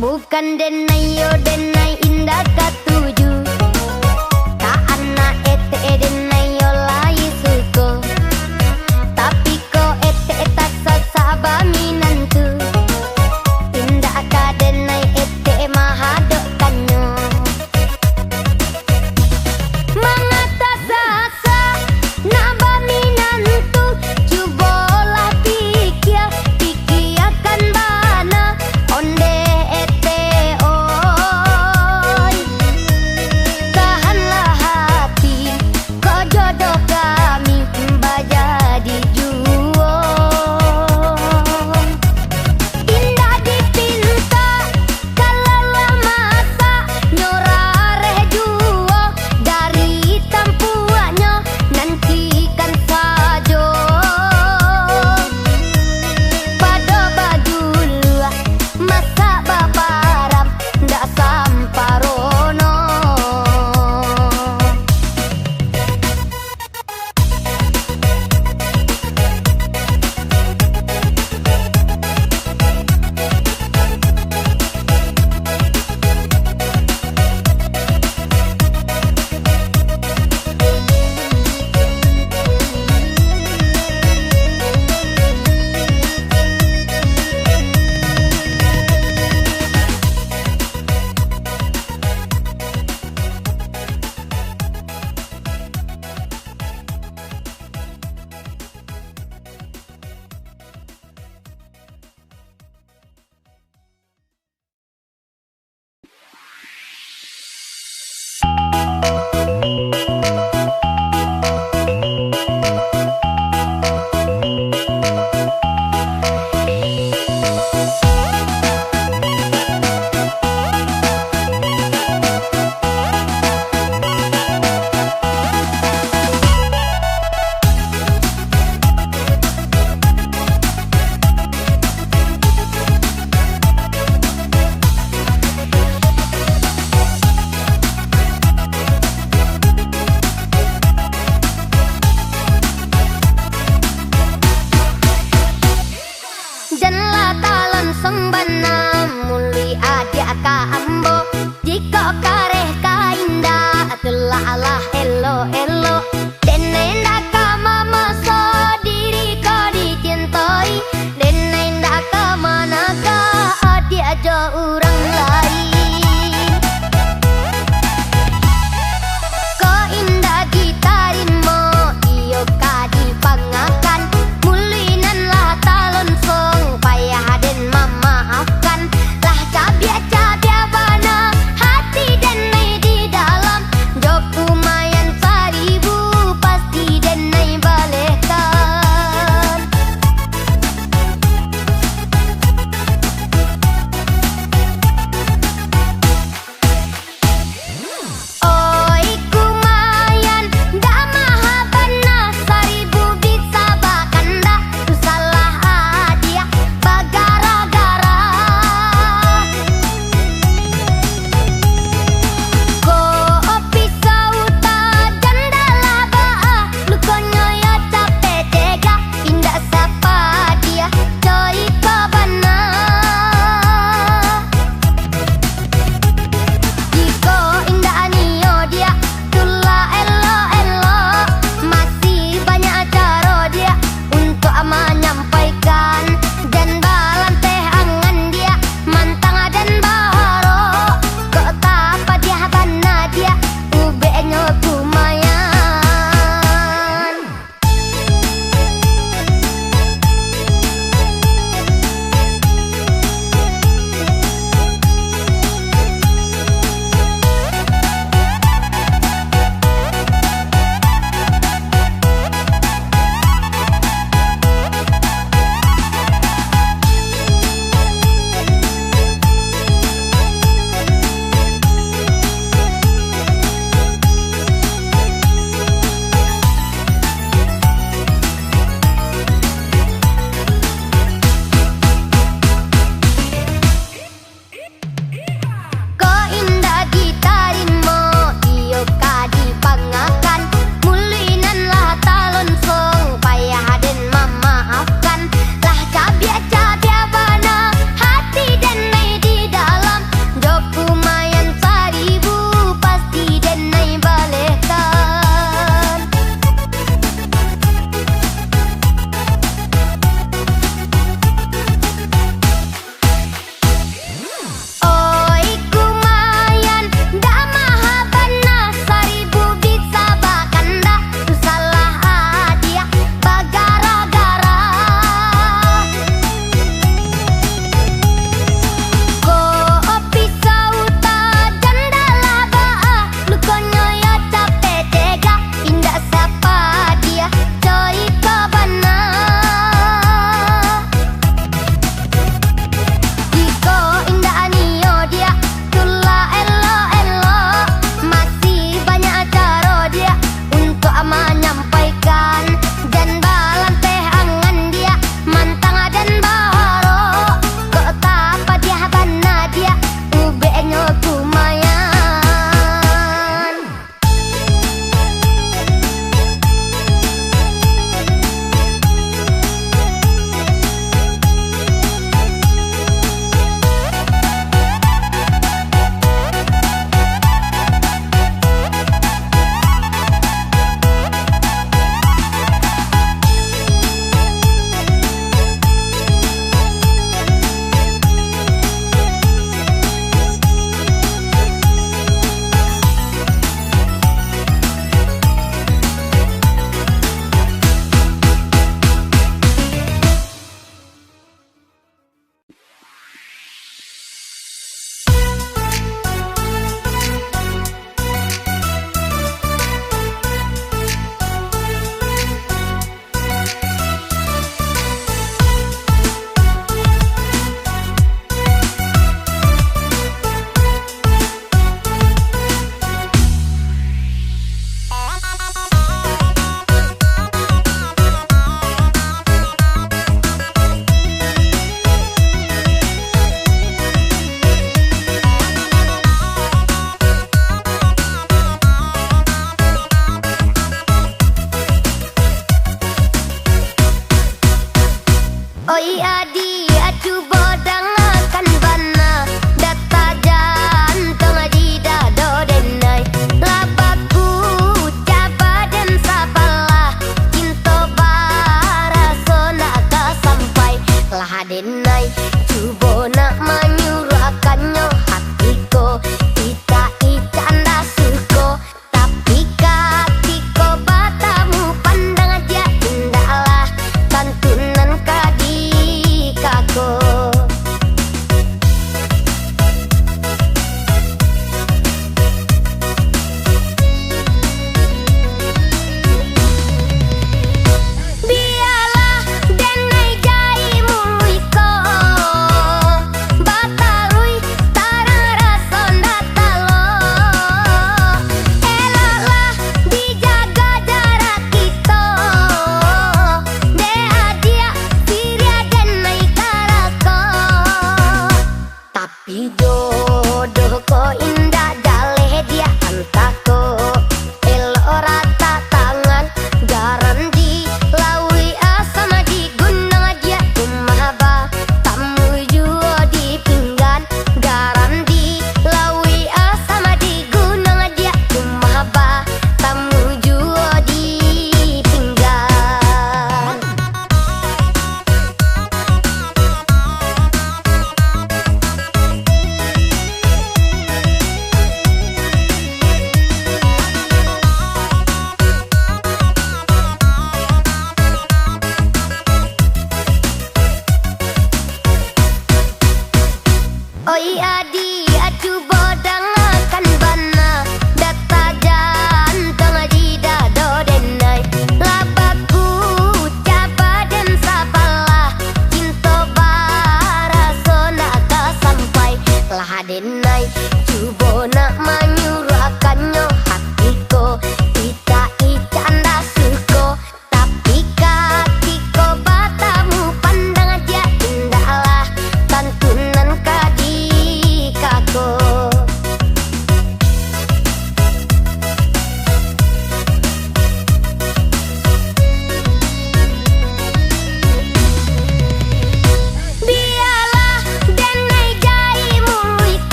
Bukan denai yo denai indah katuju, tak anak ete denai yo lai suko, tapi ko ete tak sasaba minantu, indah ka denai ete mahadok kanyo. Mangata sasa naba minantu, cubolah pikir pikiakan bana onde. Ko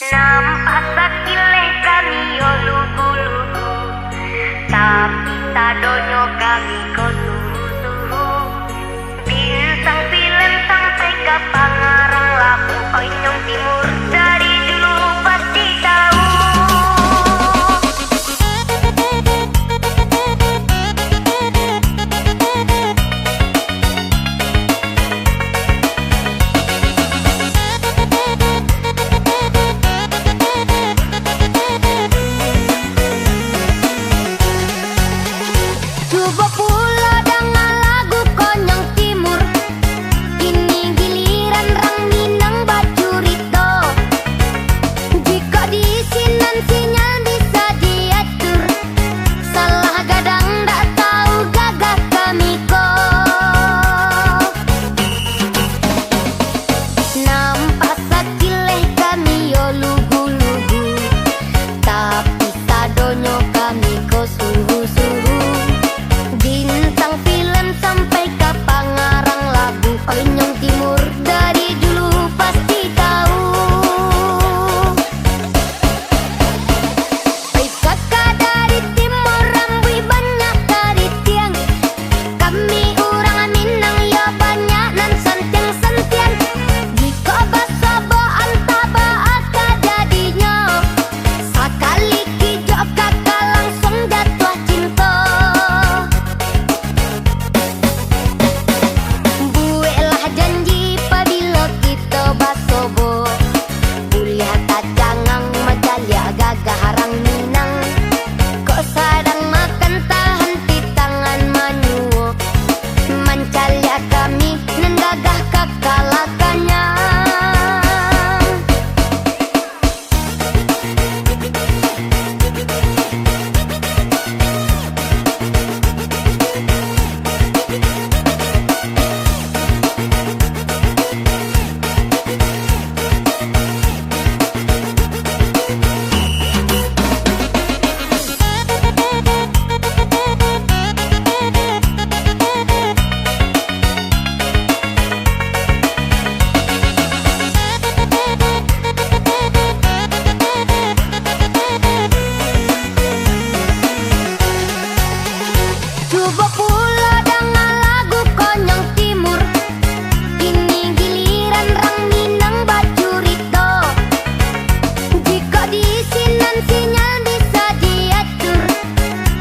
Nampak sakileh kami yo lugu-lugu, tapi sadonyo kami ko suhu-suhu. Bintang film sampai ke Pangarang Labu, Onyong Timur dari dulu pasti tahu. Coba pula dengan lagu Konyong Timur, ini giliran Rang Minang Bacurito. Jika di sinan sinyal bisa diatur, salah gadang ndak tahu gagah kami ko. Nampak sakileh kami yo lugu-lugu, tapi sadonyo kami ko suhu-suhu. Bintang film sampai ke Pangarang Labu, Onyong Timur dari dulu pasti tahu. Oi kakak dari timur, rambui banyak dari tiang. Kami urang Minang ya banyak nan santiang-santian. Jika basobo antaba aka jadinya, sekali kijok kakak langsung jatuh cinta. Buelah janji pabila kita basobo, bulihat tacangang majalya gagah Rang Minang. Kok sadang makan tahan ti tangan manyuo, mancalya kami nan gagah kakalakannya. Coba pula dengan lagu Konyong Timur, ini giliran Rang Minang Bacurito. Jika di sinan sinyal bisa diatur,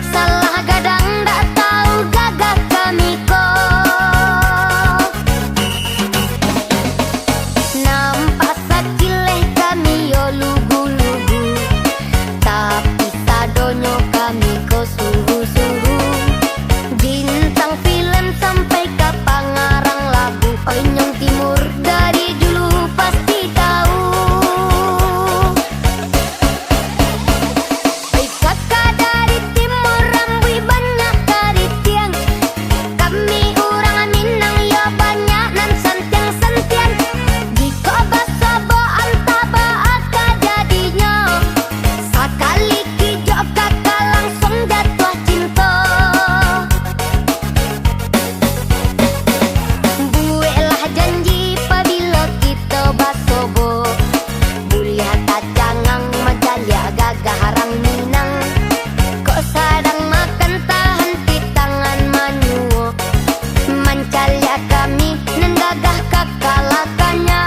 salah gadang ndak tahu gagah kami ko. Nampak sakileh kami yo lugu-lugu, tapi sadonyo kami ko suhu-suhu. Bintang film sampai ke Pangarang Labu, Onyong Timur dari dulu pasti tahu. Oi kakak dari timur, rambui banyak dari tiang. Kami urang Minang ya banyak nan santiang-santian. Jika basobo antaba aka jadinya, sekali kijok kakak langsung jatuh cinta. Buelah janji pabila kita basobo, bulihat tacangang majalya gagah Rang Minang. Kok sadang makan tahan ti tangan manyuo, mancalya kami nan gagah kakalakannya.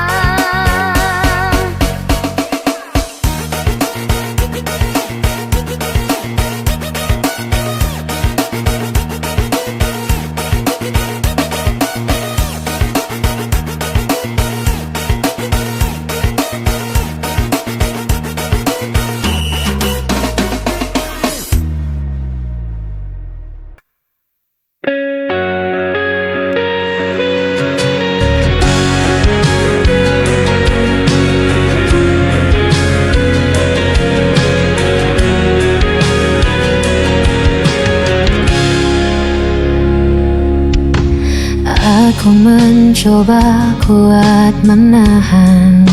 Aku mencoba kuat menahan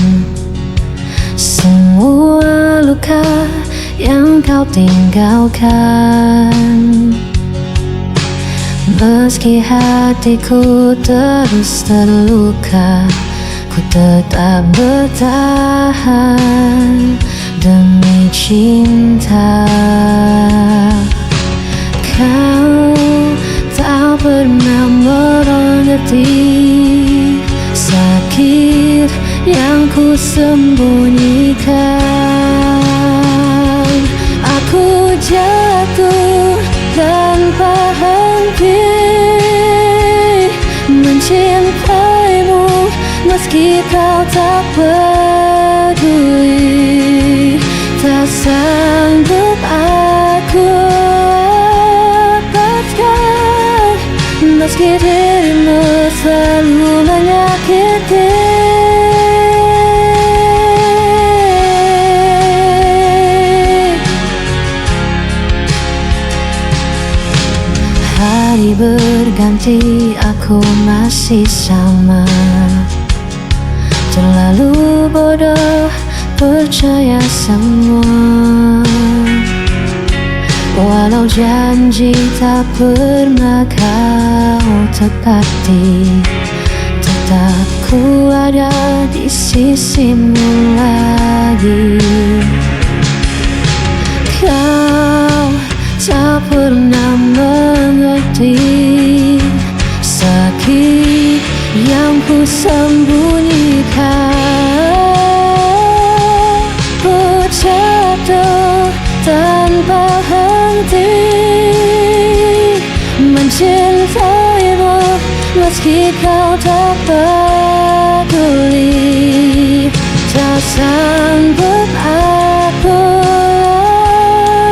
semua luka yang kau tinggalkan. Meski hatiku terus terluka, Ku tetap bertahan demi cinta. Kau tak pernah mengerti sakit yang ku sembunyikan. Aku jatuh tanpa henti mencintaimu, meski kau tak peduli. Tak sanggup aku lepaskan, meski dirimu selalu menyakiti. Hari berganti, aku masih sama, terlalu bodoh percaya semua. Walau janji tak pernah kau tepati, tetap ku ada di sisimu lagi. Kau tak pernah mengerti sakit yang ku sembunyikan. Ku jatuh tanpa henti mencintaimu, meski kau tak peduli. Tak sanggup aku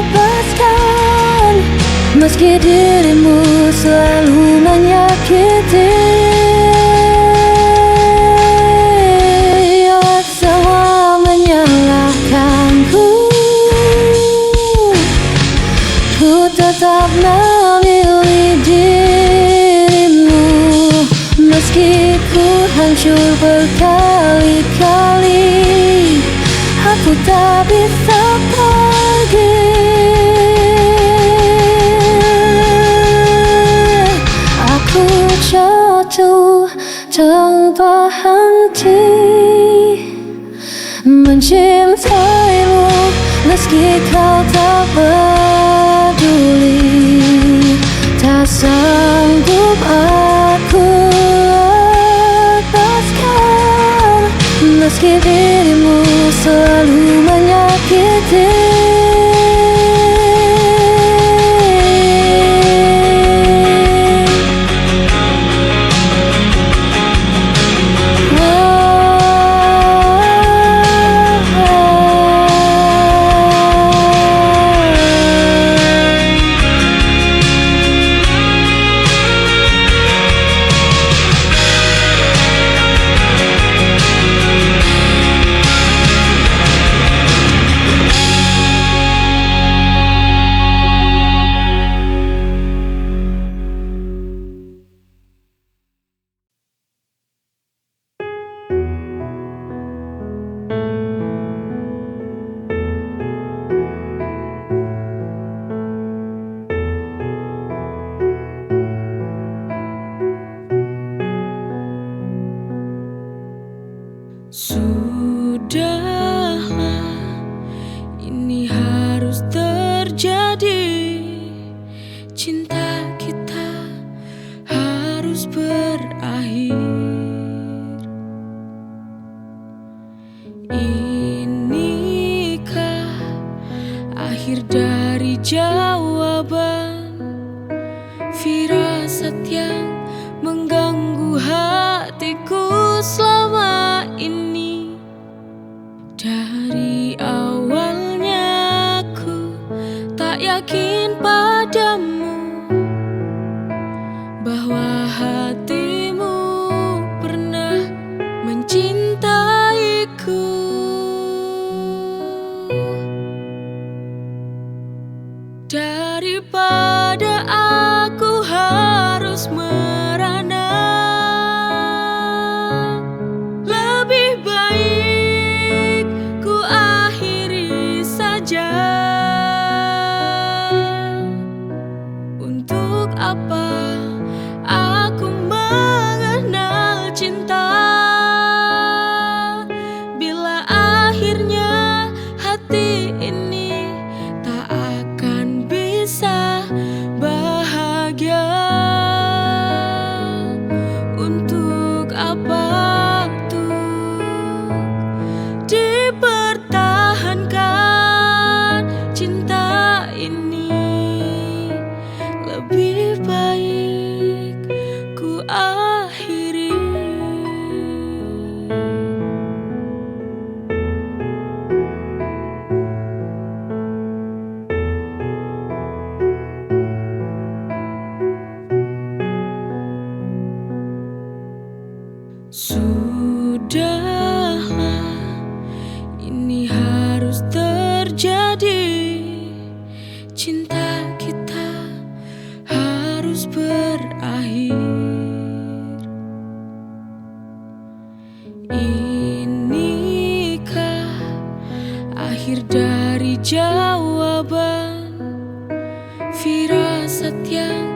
lepaskan, meski dirimu selalu menyakiti. Semua menyalahkanku, ku tetap memilih dirimu, meski ku hancur berkali-kali. Aku tak bisa pergi. Aku jatuh tanpa henti mencintaimu, meski kau tak peduli. Tak sanggup aku lepaskan, meski dirimu selalu menyakiti. Sudahlah, ini harus terjadi. Cinta kita harus berakhir. Inikah akhir dari jawaban firasat yang mengganggu hatiku selama ini? Dari awalnya aku tak yakin padamu, bahwa hatimu pernah mencintaiku. Daripada aku harus merana Sudahlah, ini harus terjadi. Cinta kita harus berakhir. Inikah akhir dari jawaban firasat yang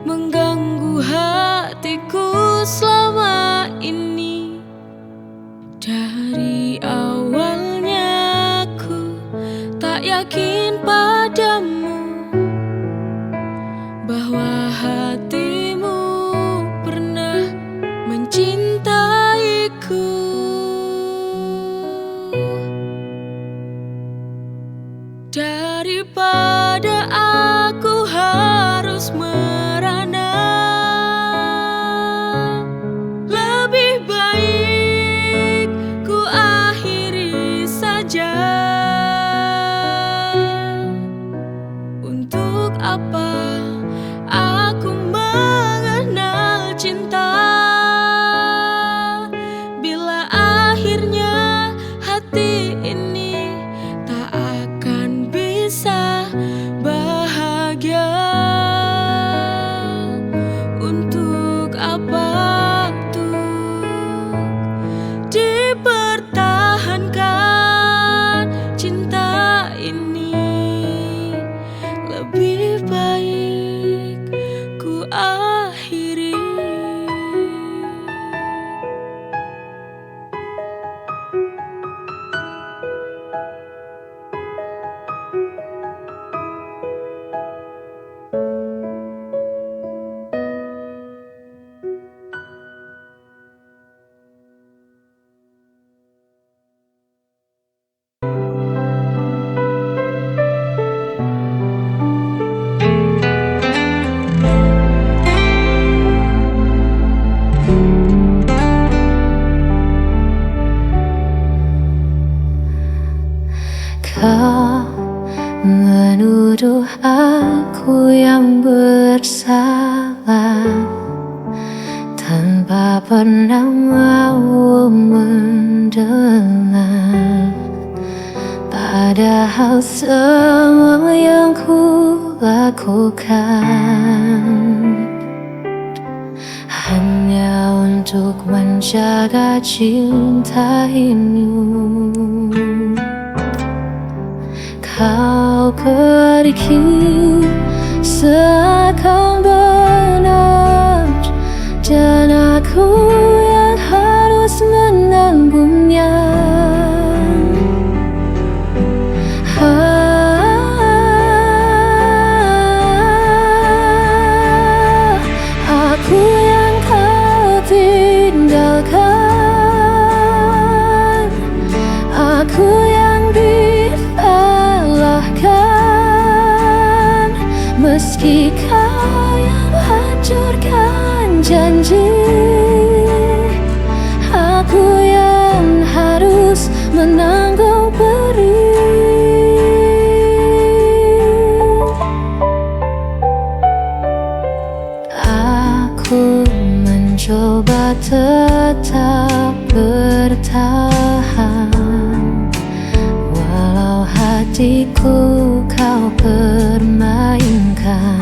mengganggu hatiku selama ini? Dari awalnya aku tak yakin padamu bahwa hatimu pernah mencintaiku. Daripada aku harus merana, lebih baik ku akhiri saja. Untuk apa aku mengenal cinta bila akhirnya hati ini tak akan bisa bahagia? Untuk apa tuh dipertahankan cinta ini? Lebih baik ku akhiri. Kau menuduh aku yang bersalah tanpa pernah mau mendengar. Padahal semua yang ku lakukan hanya untuk menjaga cinta ini. Kau pergi seakan benar, dan aku yang harus menanggungnya. Aku yang kau tinggalkan, aku yang disalahkan, meski kau yang hancurkan janji. Aku yang harus menanggung perih. Aku mencoba tetap bertahan, walau hatiku kau permainkan.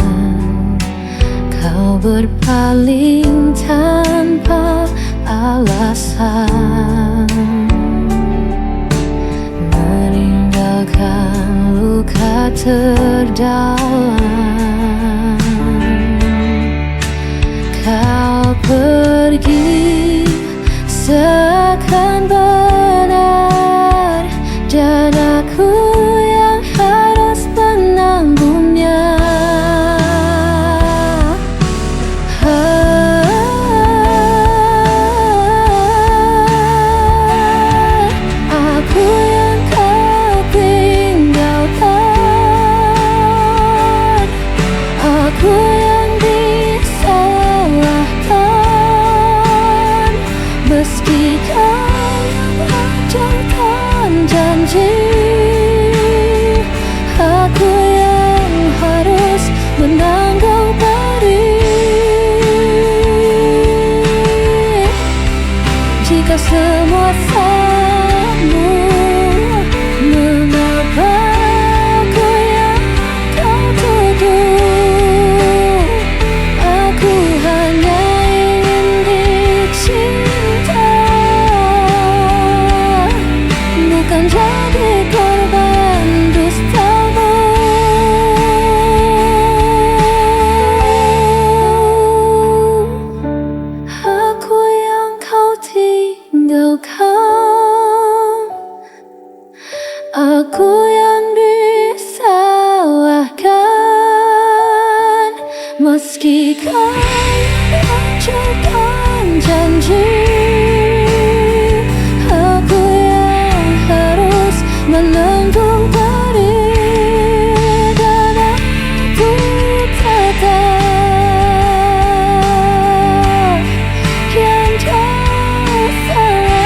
Kau berpaling tanpa alasan, meninggalkan luka terdalam. Kau pergi seakan benar, dan aku yang harus menanggungnya. Aku yang kau tinggalkan, aku yang disalahkan, meski kau yang hancurkan janji. Aku yang harus menanggung perih. semua salahmu. Mengapa aku yang kau tuduh? Aku hanya ingin dicinta, bukan jadi korban dustamu. Aku yang kau tinggalkan, aku yang disalahkan. Meski kau hancurkan janji, aku yang harus menanggung diri, dan aku tetap yang tersalahkan.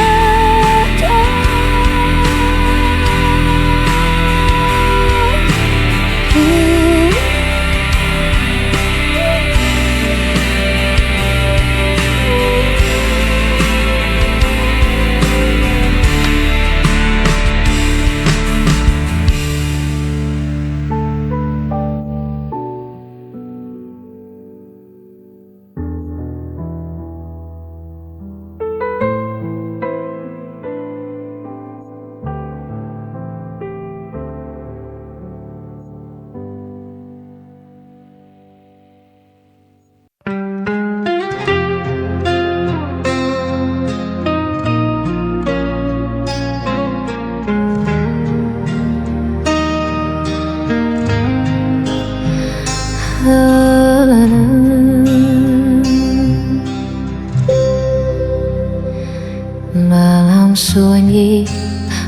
Malam sunyi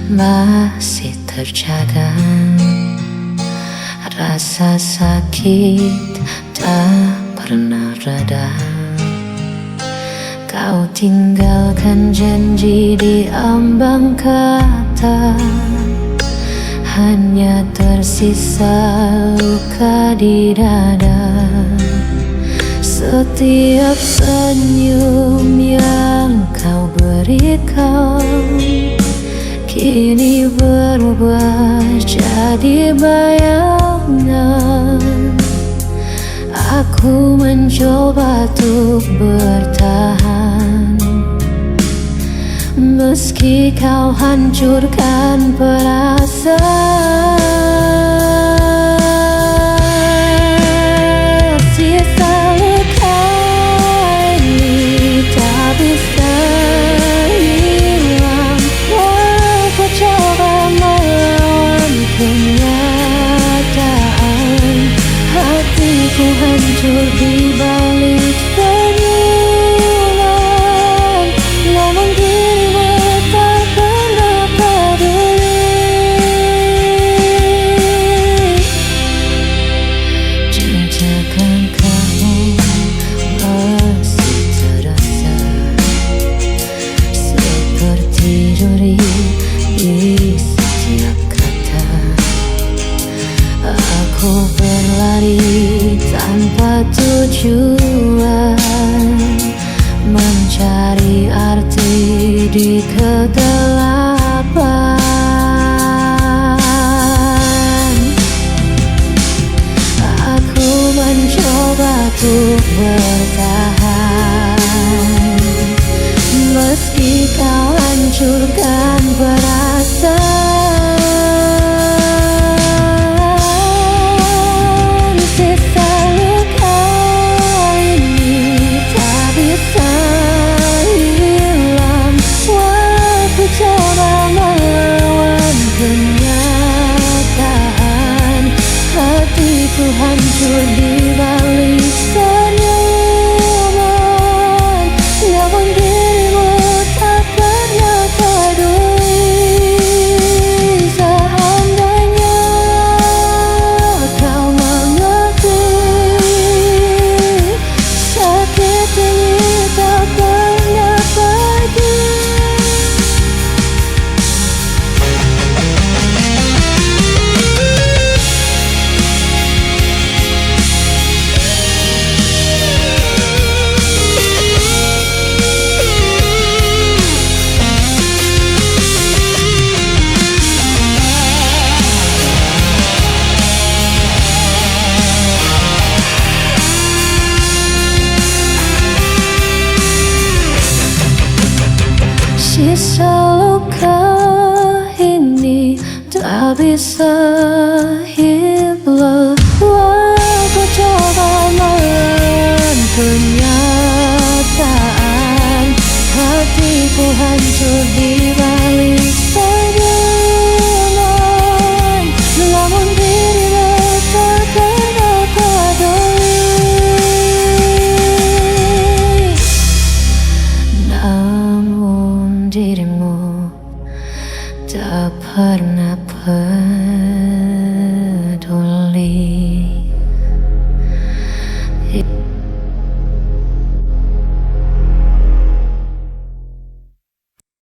masih terjaga, rasa sakit tak pernah reda. Kau tinggalkan janji di ambang kata, hanya tersisa luka di dada. Setiap senyum yang kau berikan kini berubah jadi bayangan. Aku mencoba untuk bertahan, meski kau hancurkan perasaan. Sisa luka ini tak bisa hilang, walau coba melawan kenyataan. Hatiku hancur di balik senyuman, namun dirimu tak pernah peduli. Jejakan kamu masih terasa, seperti duri di setiap kata. Aku berlari tanpa tujuan, mencari arti di kegelapan. Aku mencoba untuk bertahan, meski kau hancurkan perasaan. Sisa luka ini tak bisa hilang, walau ku coba melawan kenyataan. Hatiku hancur di balik senyuman, namun dirimu tak pernah peduli. Seandainya kau mengakui, sakit ini tak pernah pergi. Sisa luka ini tak bisa hilang. Aku coba melawan kenyataan, hatiku hancur di balik senyuman. Namun dirimu takkan aku peduli. Namun dirimu tak pernah peduli.